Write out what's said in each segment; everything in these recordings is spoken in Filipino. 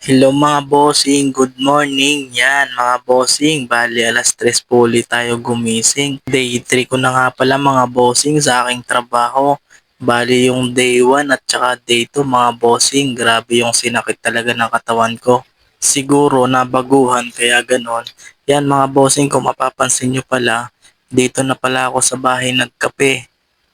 Hello mga bossing, good morning. Yan mga bossing, bali alas 3 po ulit tayo gumising. Day 3 ko na nga pala mga bossing sa aking trabaho. Bali yung day 1 at saka day 2 mga bossing, grabe yung sinakit talaga ng katawan ko. Siguro nabaguhan kaya ganon. Yan mga bossing, kung mapapansin nyo pala, dito na pala ako sa bahay nagkape.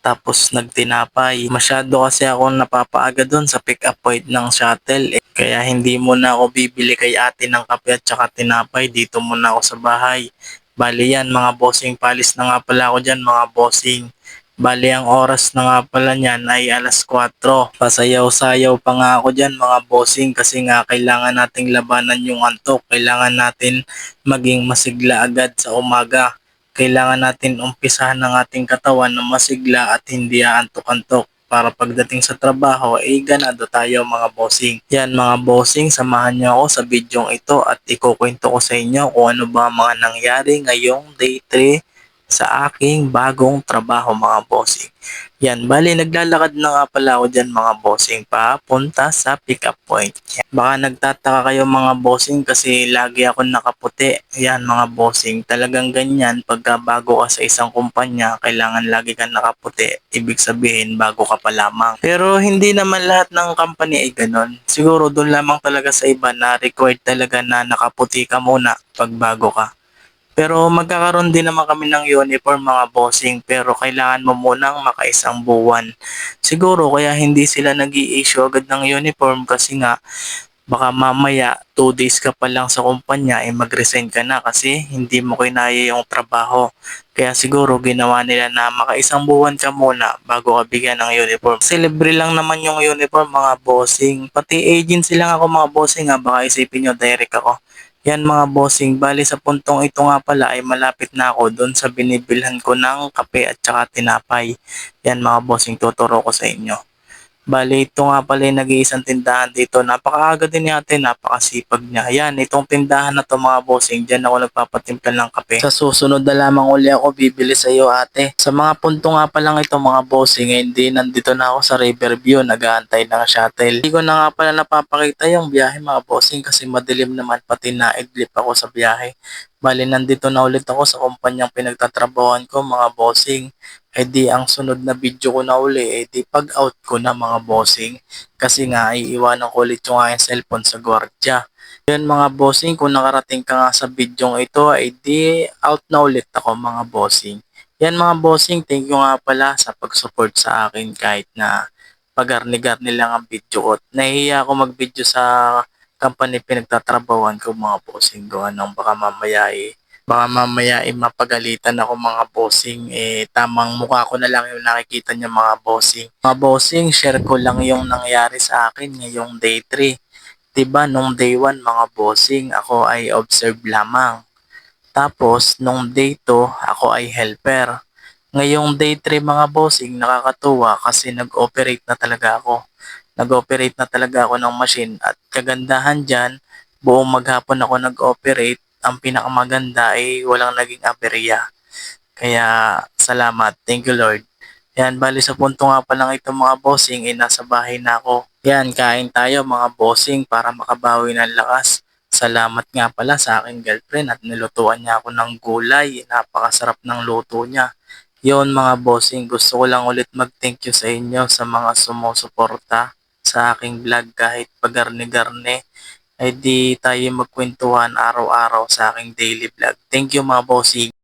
Tapos nagtinapay. Masyado kasi ako napapaaga doon sa pick up point ng shuttle. Kaya hindi muna ako bibili kay ate ng kape at saka tinapay. Dito muna ako sa bahay. Bali yan mga bossing, palis na nga pala ako dyan mga bossing. Bali ang oras na nga pala niyan ay alas 4. Pasayaw-sayaw pa nga ako dyan mga bossing kasi nga kailangan nating labanan yung antok. Kailangan natin maging masigla agad sa umaga. Kailangan natin umpisahan ng ating katawan na masigla at hindi aantok-antok para pagdating sa trabaho ay ganado tayo mga bossing. Yan mga bossing, samahan niyo ako sa bidyong ito at ikukwento ko sa inyo kung ano ba mga nangyari ngayong day 3 sa aking bagong trabaho mga bossing. Yan, bali naglalakad na nga pala ako dyan mga bossing papunta sa pick up point. Yan. Baka nagtataka kayo mga bossing kasi lagi ako nakaputi. Yan mga bossing, talagang ganyan pagka bago ka sa isang kumpanya, kailangan lagi kang nakaputi. Ibig sabihin bago ka pa lamang. Pero hindi naman lahat ng company ay ganon. Siguro doon lamang talaga sa iba na required talaga na nakaputi ka muna pag bago ka. Pero magkakaroon din naman kami ng uniform mga bossing pero kailangan mo munang makaisang buwan. Siguro kaya hindi sila nag-i-issue agad ng uniform kasi nga baka mamaya 2 days ka pa lang sa kumpanya ay mag-resign ka na kasi hindi mo kinaya yung trabaho. Kaya siguro ginawa nila na makaisang buwan ka muna bago ka bigyan ng uniform. Kasi libre lang naman yung uniform mga bossing. Pati agency lang ako mga bossing ha, baka isipin nyo direct ako. Yan mga bossing, bali sa puntong ito nga pala ay malapit na ako doon sa binibilhan ko ng kape at saka tinapay. Yan mga bossing, tuturo ko sa inyo. Bale, ito nga pala yung nag-iisang tindahan dito. Napakaaga din yate, napakasipag niya. Ayan, itong tindahan na to mga bossing, dyan ako nagpapatimpla ng kape. Sa susunod na lamang uli ako bibili sa iyo ate. Sa mga punto nga pa lang ito mga bossing, hindi nandito na ako sa Riverview, nag-aantay ng shuttle. Hindi ko na nga pala napapakita yung biyahe mga bossing kasi madilim naman pati naidlip ako sa biyahe. Bale, nandito na ulit ako sa kumpanyang pinagtatrabahoan ko mga bossing. Eh di ang sunod na video ko na uli, eh di pag out ko na mga bossing. Kasi nga iiwanan ko ulit yung aking cellphone sa gwardiya. Yan mga bossing, kung nakarating ka nga sa video ito, ay di out na ulit ako mga bossing. Yan mga bossing, thank you nga pala sa pag-support sa akin kahit na pagarni-garni lang ang video ko. Nahihiya ako mag-video sa company pinagtatrabawan ko mga bossing. Gawa ng baka mamaya mapagalitan ako mga bossing, tamang mukha ko na lang yung nakikita niyo mga bossing. Mga bossing, share ko lang yung nangyari sa akin ngayong day 3. 'Di ba nung day 1 mga bossing, ako ay observe lamang. Tapos nung day 2, ako ay helper. Ngayong day 3 mga bossing, nakakatuwa kasi nag-operate na talaga ako. Nag-operate na talaga ako ng machine at kagandahan dyan, buong maghapon ako nag-operate. Ang pinakamaganda ay walang naging aberya. Kaya salamat. Thank you Lord. Yan, bali sa punto nga pa lang ito mga bossing, nasa bahay na ako. Yan, kain tayo mga bossing para makabawi ng lakas. Salamat nga pala sa aking girlfriend at nilutuan niya ako ng gulay. Napakasarap ng luto niya. Yon mga bossing, gusto ko lang ulit mag-thank you sa inyo sa mga sumusuporta sa aking vlog kahit pagarni-garni. Ay di tayo magkwentuhan araw-araw sa aking daily vlog. Thank you mga bossing.